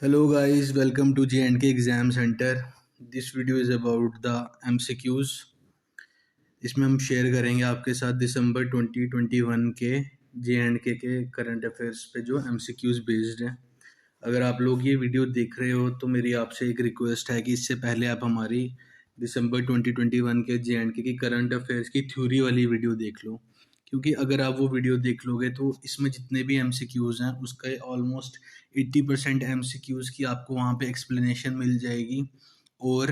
Hello guys, welcome to J&K Exam Center. This video is about the MCQs. इसमें हम share करेंगे आपके साथ दिसंबर 2021 के J&K के करंट अफेयर्स पे जो MCQs बेस्ड हैं। अगर आप लोग ये वीडियो देख रहे हो तो मेरी आपसे एक रिक्वेस्ट है कि इससे पहले आप हमारी दिसंबर 2021 के J&K की करंट अफेयर्स की थ्योरी वाली वीडियो देख लो, क्योंकि अगर आप वो वीडियो देख लोगे तो इसमें जितने भी MCQs हैं उसका ऑलमोस्ट 80% MCQs की आपको वहाँ पे एक्सप्लेनेशन मिल जाएगी। और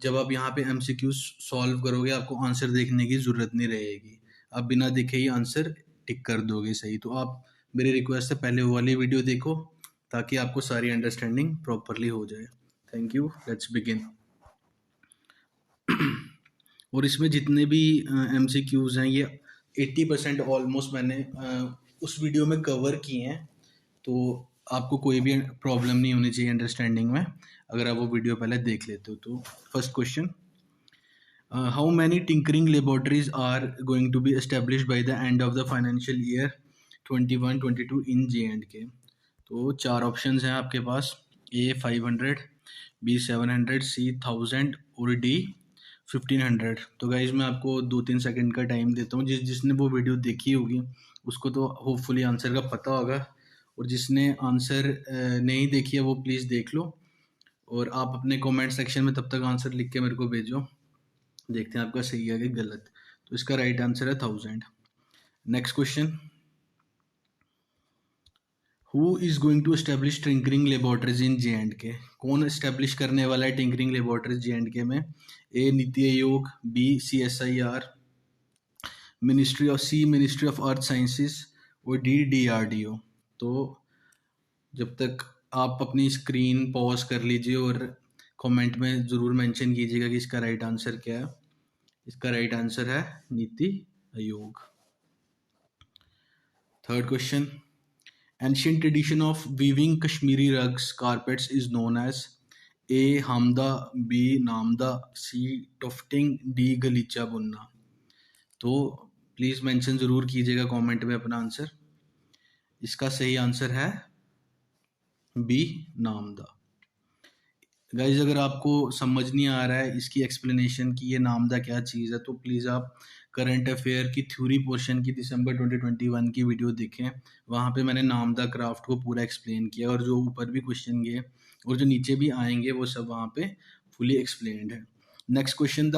जब आप यहाँ पे MCQs सॉल्व करोगे आपको आंसर देखने की ज़रूरत नहीं रहेगी, आप बिना देखे ही आंसर टिक कर दोगे सही। तो आप मेरी रिक्वेस्ट से पहले वो वाली वीडियो देखो ताकि आपको सारी अंडरस्टैंडिंग प्रॉपरली हो जाए। Thank you, let's begin. और इसमें जितने भी MCQs हैं ये 80% ऑलमोस्ट मैंने उस वीडियो में कवर किए हैं, तो आपको कोई भी प्रॉब्लम नहीं होनी चाहिए अंडरस्टैंडिंग में अगर आप वो वीडियो पहले देख लेते हो। तो first question, how many tinkering laboratories are going to be established by the end of the financial year 21-22 in J&K। तो चार ऑप्शंस हैं आपके पास, A 500, B 700, C 1000 और D 1500। तो गाइज मैं आपको 2-3 सेकंड का टाइम देता हूँ। जिसने वो वीडियो देखी होगी उसको तो होपफुली आंसर का पता होगा, और जिसने आंसर नहीं देखी है वो प्लीज़ देख लो, और आप अपने कमेंट सेक्शन में तब तक आंसर लिख के मेरे को भेजो। देखते हैं आपका सही है कि गलत। तो इसका राइट आंसर है 1000। Next question, who is going to establish tinkering laboratories in J&K। कौन एस्टेब्लिश करने वाला है टिंकरिंग लेबोरेटरीज J&K में? A Niti Aayog, B CSIR, ministry of earth sciences और डी DRDO। तो जब तक आप अपनी स्क्रीन पॉज कर लीजिए और कमेंट में ज़रूर मेंशन कीजिएगा कि इसका राइट आंसर क्या है। इसका राइट आंसर है NITI Aayog. Third question, ancient tradition of weaving Kashmiri rugs carpets is known as A Hamda, B namda, C tufting, D galicha बुनना। तो प्लीज़ मेंशन ज़रूर कीजिएगा कमेंट में अपना आंसर। इसका सही आंसर है बी नामदा। गाइज अगर आपको समझ नहीं आ रहा है इसकी एक्सप्लेनेशन कि ये नामदा क्या चीज़ है तो प्लीज़ आप करंट अफेयर की थ्योरी पोर्शन की दिसंबर 2021 की वीडियो देखें। वहाँ पे मैंने नामदा क्राफ्ट को पूरा एक्सप्लेन किया, और जो ऊपर भी क्वेश्चन गए और जो नीचे भी आएंगे वो सब वहाँ पे फुली एक्सप्लेन्ड है। Next question, the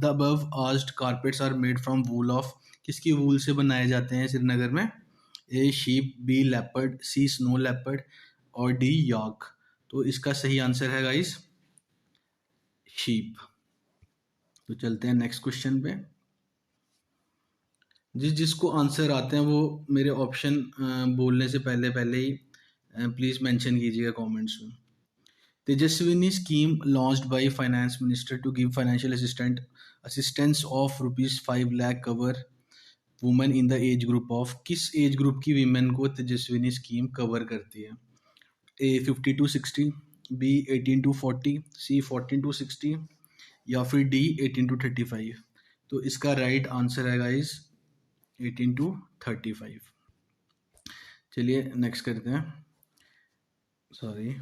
above asked carpets are made from wool of. किसकी वूल से बनाए जाते हैं श्रीनगर में? A sheep, B leopard, C snow leopard और डी याक। तो इसका सही आंसर है गाइस शीप। तो चलते हैं नेक्स्ट क्वेश्चन पे। जिसको आंसर आते हैं वो मेरे ऑप्शन बोलने से पहले ही प्लीज़ मेंशन कीजिएगा कमेंट्स में। Tejaswini scheme launched by finance minister to give financial assistance of ₹5 lakh cover women in the age group of. किस एज ग्रुप की वीमेन को तेजस्विनी स्कीम कवर करती है? A 50 to 60, B 18 to 40, C 14 to 60 या फिर D 18 to 35। तो इसका राइट आंसर है गाइस 18 to 35। चलिए नेक्स्ट करते हैं। Sorry,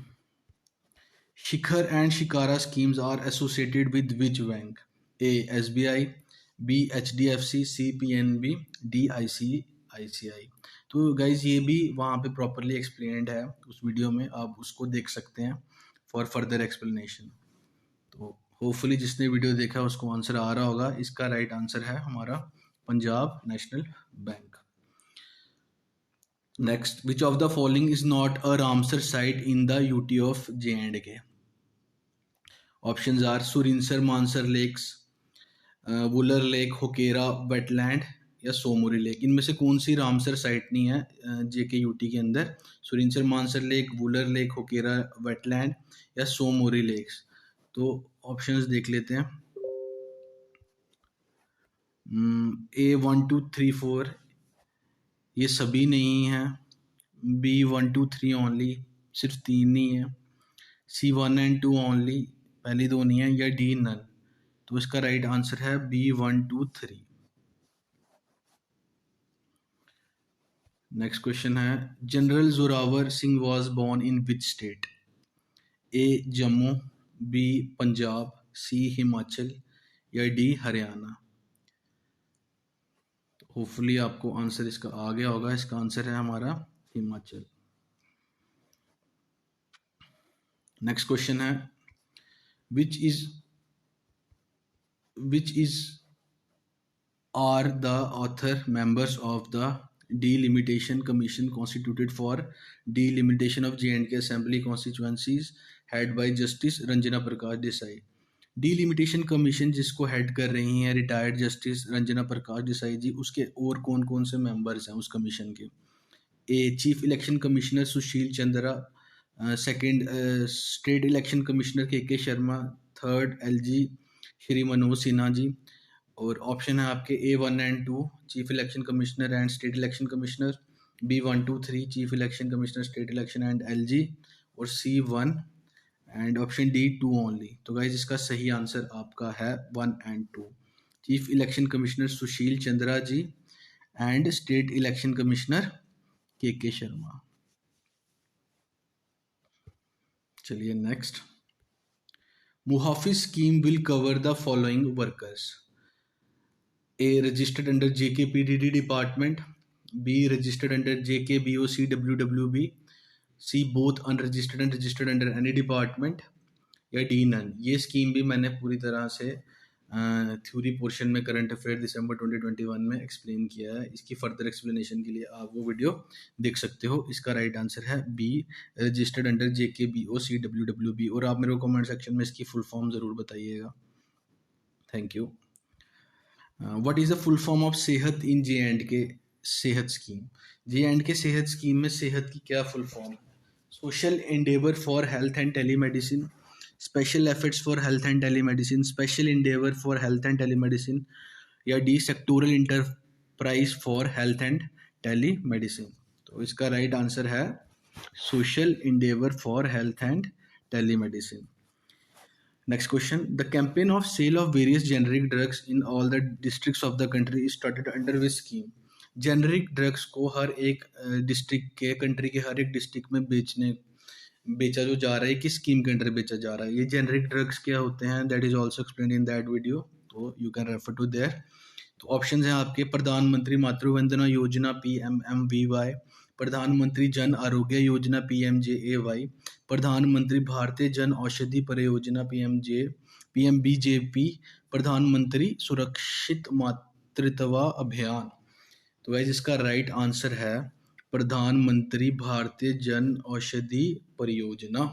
Shikhar and Shikara schemes are associated with which bank? A SBI, B HDFC, C PNB, D ICICI। तो गाइज ये भी वहाँ पे प्रॉपरली एक्सप्लेन्ड है उस वीडियो में, आप उसको देख सकते हैं फॉर फर्दर एक्सप्लेनेशन। तो होपफुली जिसने वीडियो देखा उसको आंसर आ रहा होगा। इसका राइट आंसर है हमारा Punjab national bank. Next, which of the following is not a Ramsar site in the UT of J&K? Options are Surinsar Mansar lakes, Wular lake, Hokera wetland या सोमोरी लेक। इनमें से कौन सी रामसर साइट नहीं है JK UT के अंदर? Surinsar Mansar lake, Wular lake, Hokera wetland या सोमोरी लेक्स। तो ऑप्शंस देख लेते हैं। A 1 2 3 4 ये सभी नहीं है। B 1 2 3 ओनली, सिर्फ 3 नहीं है। C 1 and 2 ओनली, पहली दो नहीं है, या D नन। तो इसका राइट आंसर है B 1 2 3। नेक्स्ट क्वेश्चन है, general Zorawar Singh was born in which state? A Jammu, B Punjab, C Himachal या डी हरियाणा? होपफुली आपको आंसर इसका आ गया होगा। इसका आंसर है हमारा हिमाचल। नेक्स्ट क्वेश्चन है, which is are the author members of the Delimitation Commission constituted for delimitation of J&K Assembly constituencies head by Justice Ranjana Prakash Desai? Delimitation commission जिसको हेड कर रही हैं रिटायर्ड जस्टिस रंजना प्रकाश देसाई जी, उसके और कौन कौन से मेंबर्स हैं उस कमीशन के? A chief election commissioner Sushil Chandra, second state election commissioner K Sharma, third LG Shri Manoj Sinha ji, और ऑप्शन है आपके A1 and 2 chief election commissioner and state election commissioner, B1 2 3 chief election commissioner state election and LG, और C1 and option D 2 only. तो guys इसका सही answer आपका है 1 and 2, chief election commissioner Sushil Chandra ji and state election commissioner K Sharma. चलिए next, Muhafiz scheme will cover the following workers? A registered under JKPDD department, B registered under JKBOCWWB, C both unregistered and registered under any department, या D none। ये scheme भी मैंने पूरी तरह से theory portion में current affair December 2021 में explain किया है। इसकी फर्दर एक्सप्लेनेशन के लिए आप वो वीडियो देख सकते हो। इसका राइट आंसर है बी रजिस्टर्ड अंडर JKBOCWWB। और आप मेरे को कमेंट सेक्शन में इसकी फुल फॉर्म ज़रूर बताइएगा। Thank you. What is the full form of सेहत इन J&K सेहत स्कीम? J&K सेहत स्कीम में सेहत की क्या फुल फॉर्म है? Social endeavour for health and telemedicine, special efforts for health and telemedicine, special endeavour for health and telemedicine, या D sectoral enterprise for health and telemedicine? तो इसका right answer है social endeavour for health and telemedicine. Next question, the campaign of sale of various generic drugs in all the districts of the country is started under which scheme? Generic drugs को हर एक district के country के हर एक district में बेचा जो जा रहा है, किस स्कीम के अंडर बेचा जा रहा है? ये जेनरिक ड्रग्स क्या होते हैं, that is also explain in that video, तो you can refer to there. तो ऑप्शन हैं आपके, प्रधानमंत्री मातृ वंदना योजना PMMVY, प्रधानमंत्री जन आरोग्य योजना PMJAY, प्रधानमंत्री भारतीय जन औषधि परियोजना PMBJP, प्रधानमंत्री सुरक्षित मातृत्व अभियान। तो गाइस इसका राइट आंसर है प्रधानमंत्री भारतीय जन औषधि परियोजना।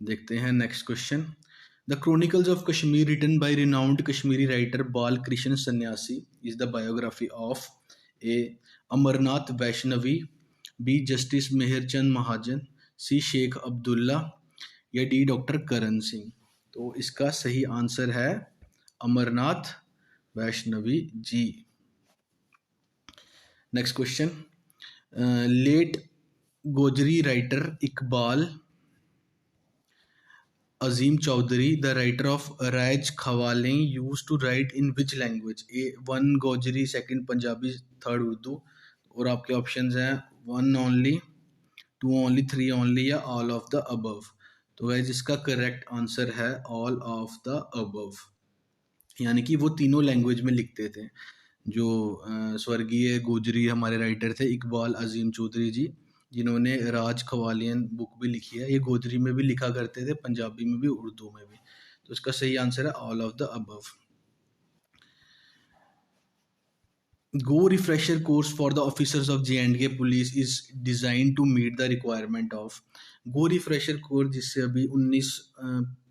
देखते हैं next question, the chronicles of Kashmir written by renowned Kashmiri writer Bal Krishna Sanyasi is the biography of a Amarnath Vaishnavi, B justice Mehr Chand Mahajan, C Sheikh Abdullah, या डी डॉक्टर करण सिंह? तो इसका सही आंसर है Amarnath Vaishnavi ji. Next question, late Gojri writer Iqbal Azim Chowdhury, the writer of Raj Khawale, used to write in which language? A one Gojri, second Punjabi, third Urdu। और आपके options हैं 1 only, 2 only, 3 only, या all of the above. तो guys इसका correct answer है all of the above, यानी कि वो तीनों लैंग्वेज में लिखते थे। जो स्वर्गीय गोजरी हमारे राइटर थे इकबाल अजीम चौधरी जी, जिन्होंने राज खवालियन बुक भी लिखी है, ये गोजरी में भी लिखा करते थे, पंजाबी में भी, उर्दू में भी। तो इसका सही आंसर है all of the above. Go refresher course for the officers of J&K police is design to meet the requirement of. Go refresher course जिससे अभी 19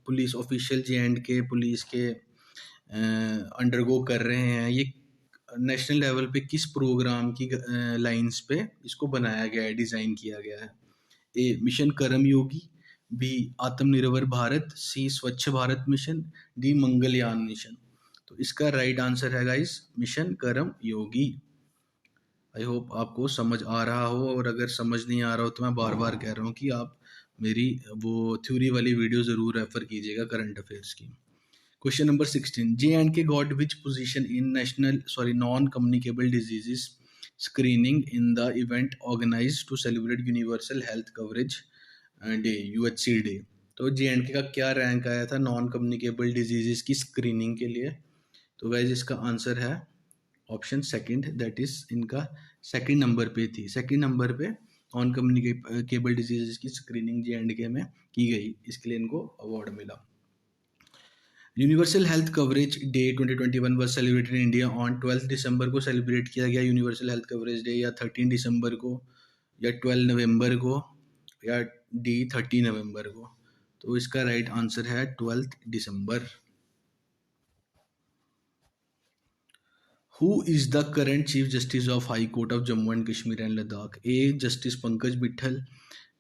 पुलिस ऑफिशियल J&K पुलिस के अंडरगो कर रहे हैं, ये नेशनल लेवल पे किस प्रोग्राम की लाइंस पे इसको बनाया गया है, डिज़ाइन किया गया है? ए मिशन कर्मयोगी, बी आत्मनिर्भर भारत, सी स्वच्छ Bharat mission, D Mangalyaan mission. तो इसका राइट आंसर है guys mission Karmayogi. I hope आपको समझ आ रहा हो, और अगर समझ नहीं आ रहा हो तो मैं बार बार कह रहा हूँ कि आप मेरी वो थ्योरी वाली वीडियो ज़रूर रेफर कीजिएगा करंट अफेयर्स की। Question number 16. J&K got which position in non-communicable diseases screening in the event organized to celebrate universal health coverage day UHC day. तो JNK का क्या रैंक आया था नॉन कम्युनिकेबल डिजीजेस की screening के लिए? तो गाइज इसका आंसर है ऑप्शन सेकंड, दैट इज इनका सेकंड नंबर पे थी। सेकंड नंबर पे नॉन कम्युनिकेबल डिजीजेस की स्क्रीनिंग JNK में की गई, इसके लिए इनको अवार्ड मिला। Universal health coverage day 2021 was celebrated in India on 12 दिसंबर को सेलिब्रेट किया गया यूनिवर्सल हेल्थ कवरेज डे, या 13 दिसंबर को, या 12 नवंबर को, या डी 30 नवंबर को? तो इसका राइट आंसर है 12 दिसंबर। Who is the current Chief Justice of High Court of Jammu and Kashmir and Ladakh? A. Justice Pankaj Mittal,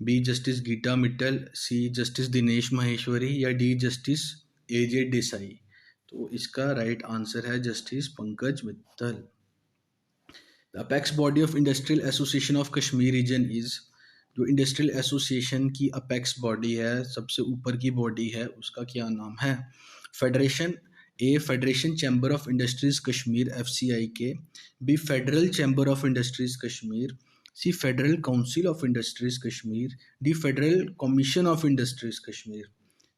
B. Justice Geeta Mittal, C. Justice Dinesh Maheshwari, या D. Justice AJ Desai? तो इसका right answer है justice Pankaj Mittal. The apex body of industrial association of Kashmir region is, जो industrial association की apex body है, सबसे ऊपर की बॉडी है, उसका क्या नाम है? Federation, A federation chamber of industries Kashmir FCI के, B federal chamber of industries Kashmir, C federal council of industries Kashmir, D federal commission of industries Kashmir?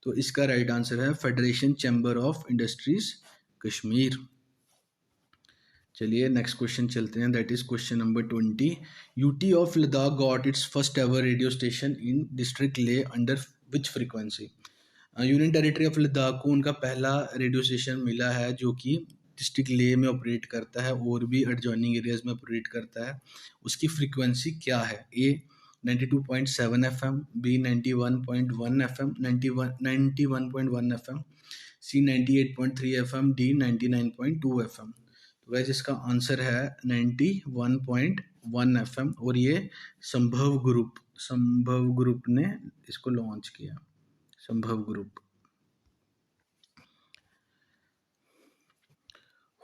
तो इसका राइट आंसर है federation chamber of industries Kashmir. चलिए नेक्स्ट क्वेश्चन चलते हैं, that is question number 20। UT of Ladakh got its first ever radio station in district Leh under which frequency? Union territory of Ladakh को उनका पहला radio station मिला है जो कि डिस्ट्रिक्ट ले में ऑपरेट करता है और भी एडजॉइनिंग एरियाज में ऑपरेट करता है। उसकी फ्रीक्वेंसी क्या है? ए 92.7 FM, बी 91.1 FM, 91.1 FM, सी 98.3 FM, डी 99.2 FM? तो वैसे इसका आंसर है 91.1 FM, और ये संभव ग्रुप ने इसको लॉन्च किया, संभव group.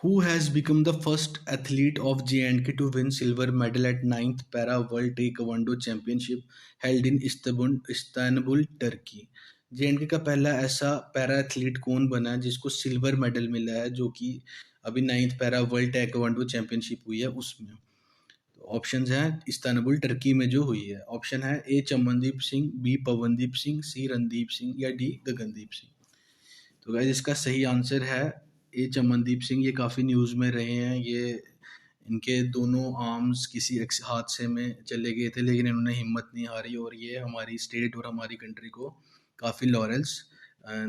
Who has become the first athlete of J&K to win silver medal at 9th Para World Taekwondo Championship held in Istanbul, Turkey? J&K का पहला ऐसा पैरा एथलीट कौन बना है जिसको सिल्वर मेडल मिला है, जो कि अभी 9th पैरा वर्ल्ड टैइक्वांडो चैंपियनशिप हुई है उसमें? ऑप्शंस हैं इस्तानबुल टर्की में जो हुई है। ऑप्शन है ए चमनदीप सिंह, बी पवनदीप सिंह, सी रणदीप सिंह, या डी गगनदीप सिंह? तो गाइस इसका सही आंसर है ए चमनदीप सिंह। ये काफ़ी न्यूज़ में रहे हैं, ये इनके दोनों आर्म्स किसी हादसे में चले गए थे, लेकिन इन्होंने हिम्मत नहीं हारी और ये हमारी स्टेट और हमारी कंट्री को काफ़ी लॉरेल्स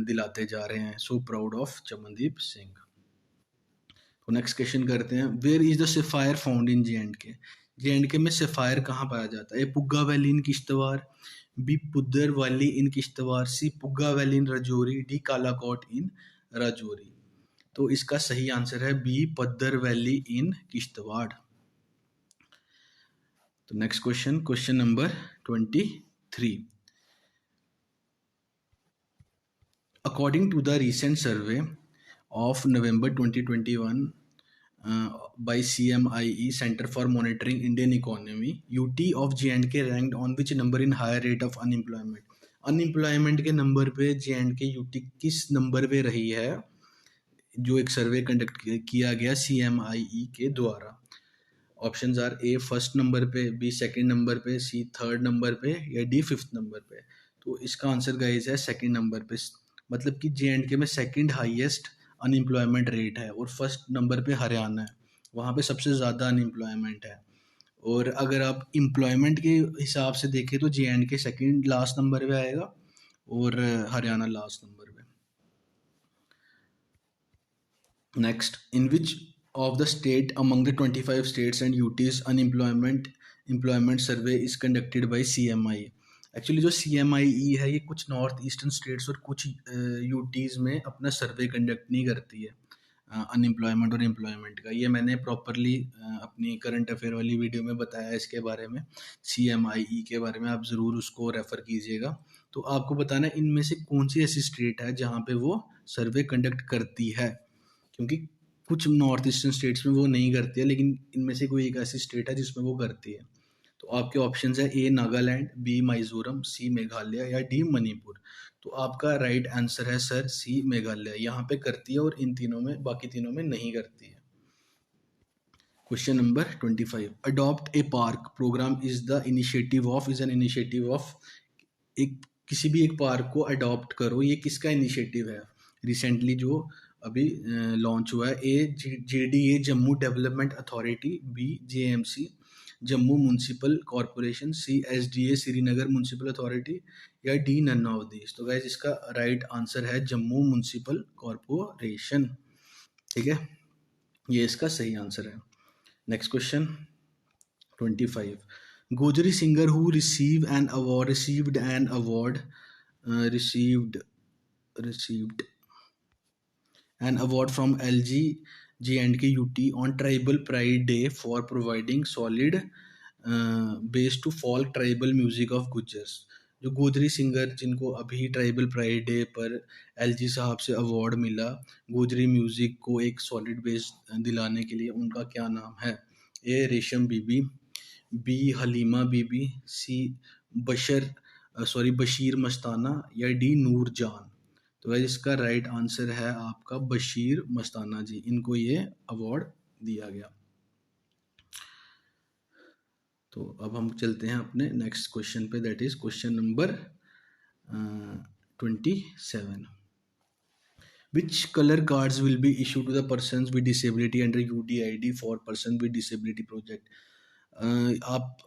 दिलाते जा रहे हैं। So proud of Chamandeep Singh. तो नेक्स्ट क्वेश्चन करते हैं, where is the sapphire found in JNK? JNK में सेफायर कहाँ पाया जाता है? A Pugga valley in Kishtwar, B Paddar valley in Kishtwar, C Pugga valley in Rajouri, D Kalakot in Rajouri? तो इसका सही आंसर है B Paddar valley in Kishtwar. तो next question, question number 23। According to the recent survey of November 2021 by CMIE Center for Monitoring Indian Economy, UT of J&K ranked on which number in higher rate of unemployment? Unemployment के number पे JNK UT किस number पे रही है, जो एक survey conduct किया गया CMIE के द्वारा? Options are A first number पे, बी सेकंड नंबर पे, सी थर्ड नंबर पे, या डी फिफ्थ नंबर पे? तो इसका आंसर गाइस है सेकंड नंबर पे। मतलब कि JNK में सेकंड हाईएस्ट अनएम्प्लॉयमेंट रेट है और फर्स्ट नंबर पे हरियाणा है, वहाँ पे सबसे ज़्यादा अनएम्प्लॉयमेंट है। और अगर आप एम्प्लॉयमेंट के हिसाब से देखें तो JNK सेकंड लास्ट नंबर पे आएगा और हरियाणा लास्ट नंबर पे। Next, in which of the state among the 25 states and UTs employment survey is conducted by CMIE? Actually जो CMIE है ये कुछ नॉर्थ ईस्टर्न स्टेट्स और कुछ UTs में अपना सर्वे कंडक्ट नहीं करती है अनएम्प्लॉयमेंट और एम्प्लॉयमेंट का। ये मैंने प्रॉपरली अपनी करंट अफेयर वाली वीडियो में बताया इसके बारे में, CMIE के बारे में, आप ज़रूर उसको रेफ़र कीजिएगा। तो आपको बताना है इनमें से कौन सी ऐसी स्टेट है जहाँ पे वो सर्वे कंडक्ट करती है, क्योंकि कुछ नॉर्थ ईस्टर्न स्टेट्स में वो नहीं करती है, लेकिन इनमें से कोई एक ऐसी स्टेट है जिसमें वो करती है। तो आपके ऑप्शंस है ए नागालैंड, बी मिजोरम, सी मेघालय, या डी मणिपुर? तो आपका राइट आंसर है सर सी मेघालय। यहाँ पे करती है और इन तीनों में, बाकी तीनों में नहीं करती है। Question number 25, adopt a park programme is an initiative of, एक किसी भी एक पार्क को अडॉप्ट करो, ये किसका इनिशिएटिव है रिसेंटली जो अभी लॉन्च हुआ है? A JDA Jammu development authority, B JMC Jammu municipal corporation, C SDA Srinagar municipal authority, या डी नन ऑफ दिस। तो गाइस इसका राइट आंसर है जम्मू म्यूनसिपल कॉरपोरेशन। ठीक है, ये इसका सही आंसर है। Next question 25, Gojri singer who received an award received an award from LG J&K UT on Tribal Pride Day for providing solid base to folk tribal music of Gujars। जो Gojri singer जिनको अभी tribal pride day पर LG साहब से award मिला Gojri music को एक solid base दिलाने के लिए, उनका क्या नाम है? ए रेशम बीबी, बी हलीमा बीबी, सी बशीर मस्ताना, या डी नूर जान। तो गाइस इसका राइट आंसर है आपका बशीर मस्ताना जी, इनको ये अवार्ड दिया गया। तो अब हम चलते हैं अपने नेक्स्ट क्वेश्चन पे, that is question number 27, which colour cards will be issue to the persons with disability under UDID for person with disability project. आप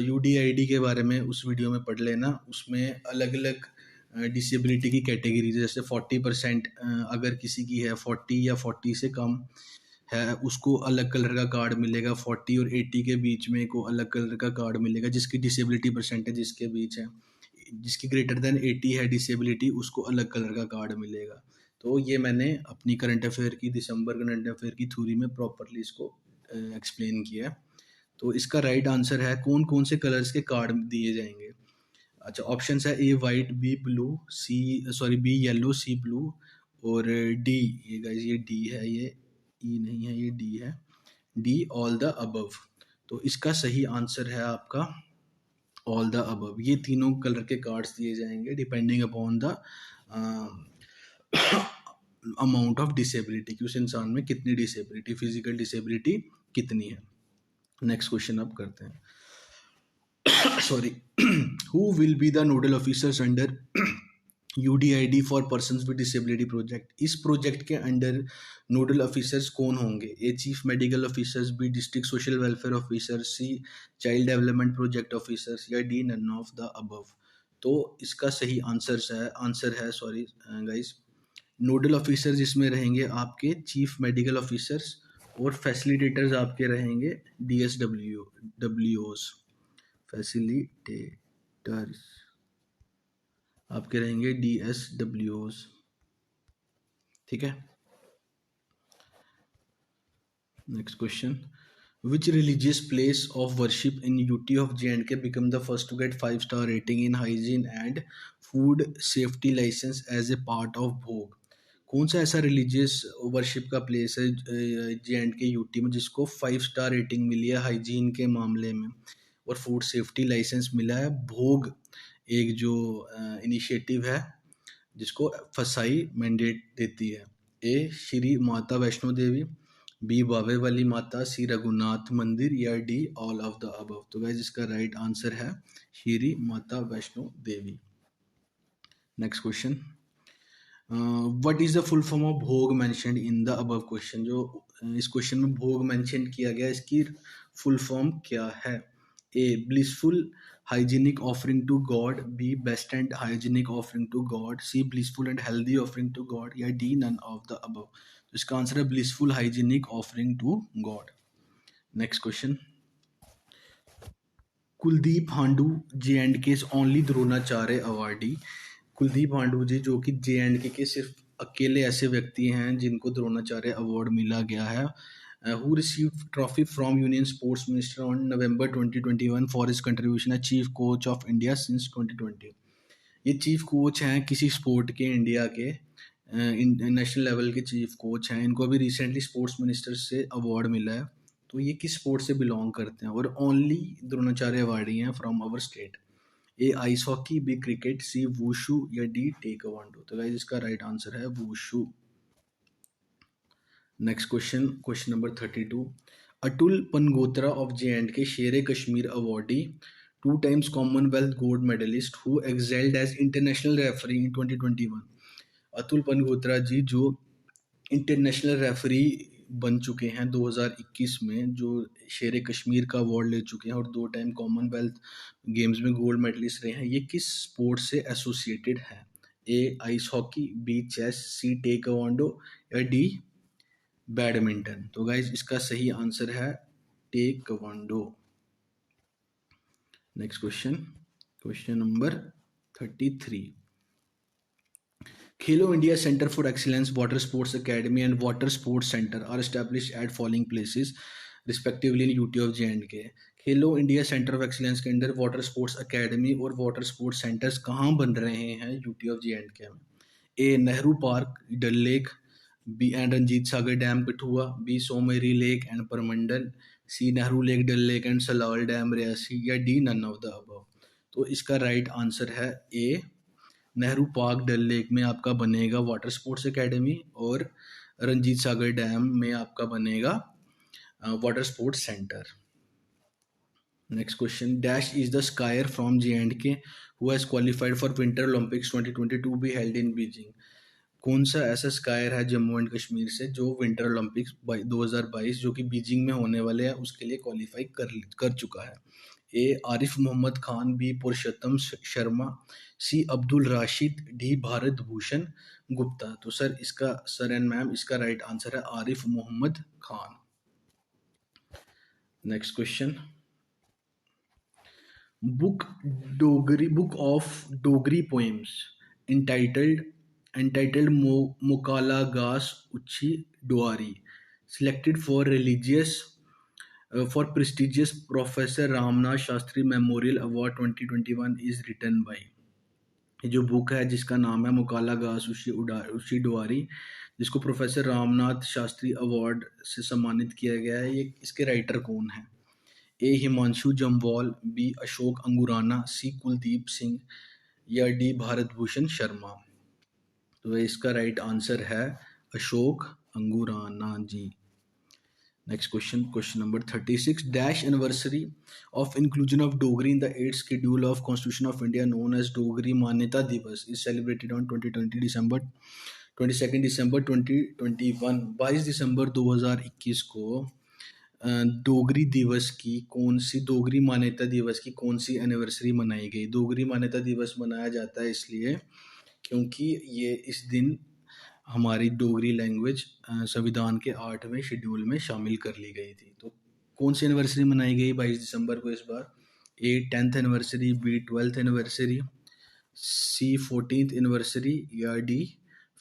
UDID के बारे में उस वीडियो में पढ़ लेना, उसमें अलग अलग डिसेबिलिटी की कैटेगरी, जैसे 40% अगर किसी की है 40 या 40 से कम है उसको अलग कलर का कार्ड मिलेगा, 40 और 80 के बीच में को अलग कलर का कार्ड मिलेगा, जिसकी डिसेबिलिटी परसेंटेज जिसके बीच है, जिसकी ग्रेटर देन 80 है डिसेबिलिटी उसको अलग कलर का कार्ड मिलेगा। तो ये मैंने अपनी करंट अफेयर की दिसंबर करंट अफेयर की थ्योरी में प्रॉपरली इसको एक्सप्लेन किया है। तो इसका राइट आंसर है कौन कौन से कलर्स के कार्ड दिए जाएंगे। अच्छा, ऑप्शन है A white, B blue, B yellow, C blue, और डी, ये गाइस ये डी है, ये ई नहीं है, ये डी है, डी ऑल द अबव। तो इसका सही आंसर है आपका ऑल द अबव। ये तीनों कलर के कार्ड्स दिए जाएंगे depending upon the amount of disability, कि उस इंसान में कितनी डिसेबिलिटी, फिजिकल डिसेबिलिटी कितनी है। नेक्स्ट क्वेश्चन अब करते हैं। Sorry, who will be the nodal officers under UDID for persons with disability project. इस प्रोजेक्ट के अंडर नोडल ऑफिसर्स कौन होंगे? A chief medical officers, B district social welfare officer, C child development project officers, या D none of the above. तो इसका सही answer है sorry guys, nodal officers इसमें रहेंगे आपके चीफ मेडिकल ऑफिसर्स, और फैसिलिटेटर्स आपके रहेंगे DSWOs, फैसिलिटेटर्स आपके रहेंगे DSWOs। ठीक है, next question, which religious place of worship in UT of J&K become the first to get 5-star rating in hygiene and food safety licence as a part of bhog. कौन सा ऐसा religious worship का place है J&K UT में जिसको 5-star rating मिली है hygiene के मामले में और फूड सेफ्टी लाइसेंस मिला है? भोग एक जो इनिशिएटिव है जिसको फसाई मैंडेट देती है। ए श्री माता वैष्णो देवी, बी बावे वाली माता, सी रघुनाथ मंदिर, या D all of the above. तो गाइस इसका राइट आंसर है Shri Mata Vaishno Devi. Next question, what is the full form of भोग mentioned in the above question. जो इस क्वेश्चन में भोग मेंशन किया गया इसकी फुल फॉर्म क्या है? A blissful hygienic offering to God, B best and hygienic offering to God, C blissful and healthy offering to God, या D none of the above. तो इसका आंसर है blissful hygienic offering to God. Next question, Kuldeep Handoo J&K only Dronacharya awardee. Kuldeep Handoo ji जो कि J&K के सिर्फ अकेले ऐसे व्यक्ति हैं जिनको द्रोणाचार्य अवार्ड मिला गया है, who received trophy from union sports minister on November 2021 for his contribution as chief coach of India since 2020। ये चीफ कोच हैं किसी स्पोर्ट के, इंडिया के नेशनल लेवल के चीफ कोच हैं। इनको अभी रिसेंटली स्पोर्ट्स मिनिस्टर से अवार्ड मिला है। तो ये किस स्पोर्ट से बिलोंग करते हैं? और ओनली द्रोणाचार्य अवार्डी हैं from our state. A ice hockey, B cricket, C wushu, या डी टेक्वांडो। तो गाइस इसका राइट आंसर है wushu. Next question, question number 32, Atul Pangotra of J&K, Sher-e-Kashmir awardee, two times Commonwealth gold medalist who excelled as international referee in 2021. Atul पनगोत्रा जी जो international referee बन चुके हैं 2021 में, जो शेर कश्मीर का अवार्ड ले चुके हैं और 2 टाइम कॉमनवेल्थ गेम्स में गोल्ड मेडलिस्ट रहे हैं, ये किस स्पोर्ट से एसोसिएटेड है? ए आइस हॉकी, बी चेस, सी टेक्वांडो या डी बैडमिंटन? तो गाइज इसका सही आंसर है taekwondo. Next question, question number 33। Khelo India Center for Excellence, Water Sports Academy and Water Sports Center are established at following places respectively in UT of J&K. Khelo India centre of excellence के अंदर water sports academy और water sports centres कहाँ बन रहे हैं UT of J&K में? A Nehru park Dal lake, B and Ranjit Sagar dam Kathua, B Someri lake and Parmandal, C Nehru lake Dal lake and Salal dam Reasi या D none of the above? तो इसका राइट आंसर है A Nehru park Dal lake में आपका बनेगा वाटर स्पोर्ट्स एकेडमी और रंजीत सागर डैम में आपका बनेगा water sports centre. Next question, dash is the square from J&K who has qualified for winter Olympics 2022 be held in Beijing? कौन सा ऐसा स्कायर है जम्मू एंड कश्मीर से जो विंटर ओलंपिक्स 2022 जो कि बीजिंग में होने वाले हैं उसके लिए क्वालिफाई कर चुका है? A Arif Mohammad Khan, B Purushottam Sharma, C Abdul Rashid, D Bharat Bhushan Gupta? तो सर इसका, सर एंड मैम, इसका राइट आंसर है Arif Mohammad Khan. Next question, book of Dogri poems entitled Mukala Gas Uchi Duari, selected for prestigious Professor Ramnath Shastri Memorial Award 2021 is written by? जो book है जिसका नाम है मुकाला गास उशी डुआरी, जिसको प्रोफेसर रामनाथ शास्त्री अवार्ड से सम्मानित किया गया है, ये इसके राइटर कौन है? ए हिमांशु जम्वाल, बी अशोक अंगुराना, सी कुलदीप सिंह या डी भारत भूषण शर्मा? तो इसका राइट आंसर है Ashok Angurana ji. Next question, question number 36, dash anniversary of inclusion of Dogri in the 8th schedule of constitution of India known as Dogri Manyata Diwas is celebrated on 22 दिसंबर 2021। 22 दिसंबर 2021 को डोगरी दिवस की कौन सी, डोगरी मान्यता दिवस की कौन सी एनिवर्सरी मनाई गई? डोगरी मान्यता दिवस मनाया जाता है इसलिए क्योंकि ये इस दिन हमारी डोगरी लैंग्वेज संविधान के 8वें शेड्यूल में शामिल कर ली गई थी। तो कौन सी एनिवर्सरी मनाई गई 22 दिसंबर को इस बार? A 10th anniversary, B 12th anniversary, C 14th anniversary या डी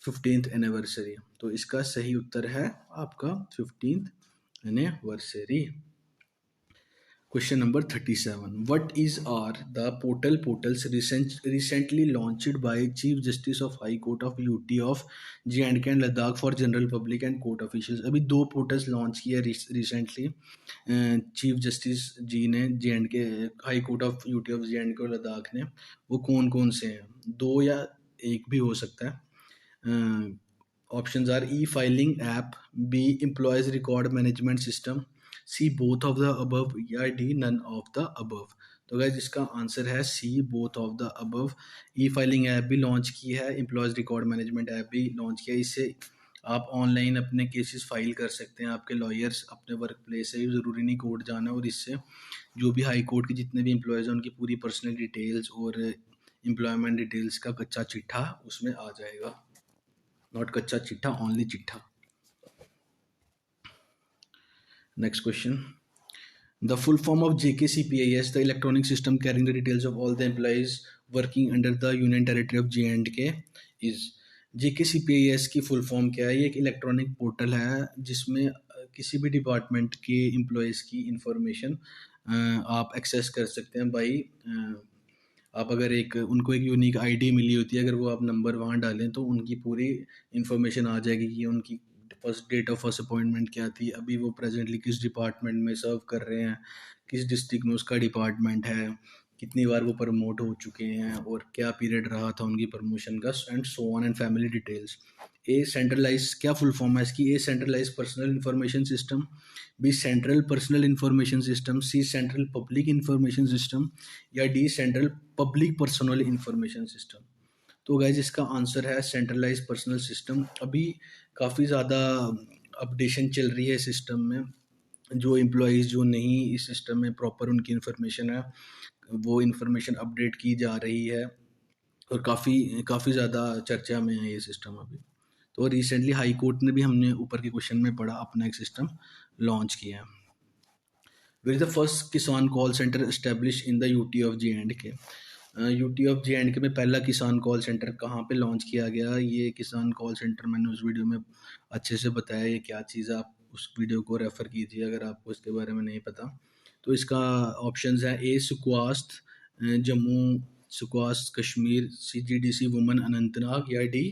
15th एनिवर्सरी? तो इसका सही उत्तर है आपका 15th anniversary. Question number 37. What are the portals recently launched by Chief Justice of High Court of UT of J&K and Ladakh for general public and court officials? अभी 2 portals launch किया recently chief justice G ने J&K high court of UT of J&K और लद्दाख ने। वो कौन कौन से हैं? 2 या 1 भी हो सकता है। Options are E filing app, B employees record management system, C both of the above या D none of the above? तो गाइस इसका आंसर है C both of the above. E filing app भी लॉन्च की है, employees record management app भी launch किया है। इससे आप ऑनलाइन अपने केसेस फाइल कर सकते हैं, आपके लॉयर्स अपने वर्क प्लेस से, ज़रूरी नहीं कोर्ट जाना, और इससे जो भी हाई कोर्ट के जितने भी एम्प्लॉयज़ हैं उनकी पूरी पर्सनल डिटेल्स और एम्प्लॉयमेंट डिटेल्स का कच्चा चिट्ठा उसमें आ जाएगा। नॉट कच्चा चिट्ठा, ओनली चिट्ठा। Next question. The full form of JKCPIS, the electronic system carrying the details of all the employees working under the Union Territory of J&K is? JKCPIS की फुल फॉर्म क्या है? ये एक इलेक्ट्रॉनिक पोर्टल है जिसमें किसी भी डिपार्टमेंट के एम्प्लॉयज़ की इंफॉर्मेशन आप एक्सेस कर सकते हैं बाई आप अगर उनको एक यूनिक आईडी मिली होती है, अगर वो आप नंबर वहाँ डालें तो उनकी पूरी इंफॉर्मेशन आ जाएगी कि उनकी first date of first appointment क्या थी, अभी वो प्रेजेंटली किस डिपार्टमेंट में सर्व कर रहे हैं, किस डिस्ट्रिक्ट में उसका डिपार्टमेंट है, कितनी बार वो प्रमोट हो चुके हैं और क्या पीरियड रहा था उनकी प्रमोशन का, and so on, and family details. A centralise, क्या फुल फॉर्म है इसकी? A centralise personnel information system, B central personnel information system, C central public information system, या D central public personnel information system. तो guys इसका answer है centralise personnel system. अभी काफ़ी ज़्यादा अपडेशन चल रही है सिस्टम में, जो एम्प्लॉयज़ जो नहीं इस सिस्टम में प्रॉपर उनकी इन्फॉर्मेशन है, वो इन्फॉर्मेशन अपडेट की जा रही है, और काफ़ी काफ़ी ज़्यादा चर्चा में है ये सिस्टम अभी। तो रिसेंटली हाई कोर्ट ने भी, हमने ऊपर के क्वेश्चन में पढ़ा, अपना एक सिस्टम लॉन्च किया है। वेयर इज द फर्स्ट किसान call centre establish in the UT of J&K? UT of J&K में पहला किसान कॉल सेंटर कहाँ पे लॉन्च किया गया? ये किसान कॉल सेंटर मैंने उस वीडियो में अच्छे से बताया ये क्या चीज़ है, आप उस वीडियो को रेफ़र कीजिए अगर आपको इसके बारे में नहीं पता। तो इसका ऑप्शंस है ए सुक्वास्त जम्मू, सुक्वास्त कश्मीर, CGDC वुमन अनंतनाग, या डी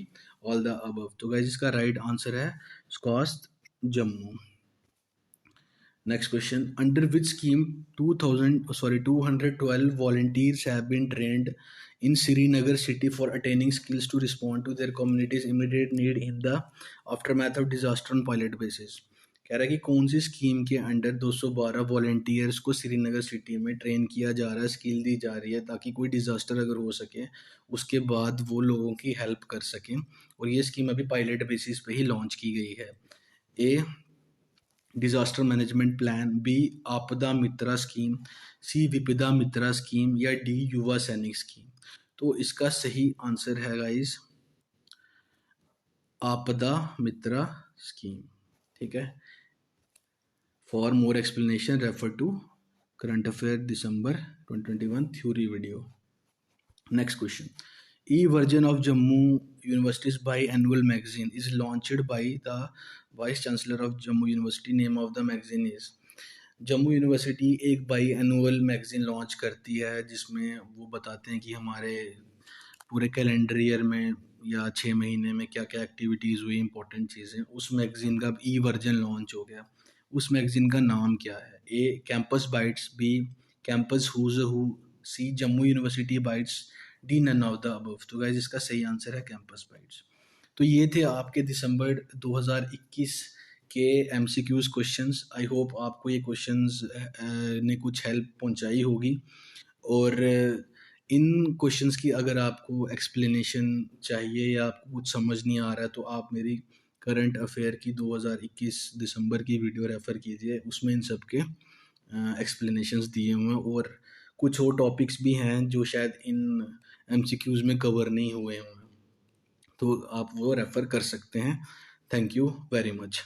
ऑल द अबव। तो गाइस इसका राइट आंसर है सुक्वास्त Jammu. Next question. Under which scheme 212 volunteers have been trained in Srinagar city for attaining skills to respond to their community's immediate need in the aftermath of disaster on pilot basis? कह रहा है कि कौन सी scheme के under 212 volunteers को Srinagar city में train किया जा रहा है, स्किल दी जा रही है, ताकि कोई डिज़ास्टर अगर हो सके उसके बाद वो लोगों की हेल्प कर सकें, और ये स्कीम अभी पायलट बेसिस पे ही लॉन्च की गई है। A disaster management plan, B Aapda Mitra scheme, सी विपदा मित्रा स्कीम, या डी युवा सैनिक स्कीम। तो इसका सही आंसर है गाइस आपदा मित्रा स्कीम। ठीक है। For more explanation refer to current affair December 2021 theory video. Next question. E-version of Jammu University's biannual magazine is launched by the Vice Chancellor of Jammu University. Name of the magazine is? Jammu university एक by annual magazine launch करती है जिसमें वो बताते हैं कि हमारे पूरे कैलेंडर ईयर में या 6 महीने में क्या क्या एक्टिविटीज़ हुई, इंपॉर्टेंट चीज़ें। उस मैगज़ीन का ई वर्जन लॉन्च हो गया। उस मैगज़ीन का नाम क्या है? A campus bytes, B campus who's who, C Jammu university bytes, D none of the above. तो गाइस इसका सही आंसर है कैंपस बाइट्स। तो ये थे आपके दिसंबर 2021 के MCQs क्वेश्चंस। आई होप आपको ये क्वेश्चंस ने कुछ हेल्प पहुंचाई होगी, और इन क्वेश्चंस की अगर आपको एक्सप्लेनेशन चाहिए या आपको कुछ समझ नहीं आ रहा है, तो आप मेरी करंट अफेयर की 2021 दिसंबर की वीडियो रेफ़र कीजिए, उसमें इन सब के एक्सप्लेनेशंस दिए हुए हैं, और कुछ और टॉपिक्स भी हैं जो शायद इन MCQs में कवर नहीं हुए हैं, तो आप वो रेफ़र कर सकते हैं। Thank you very much.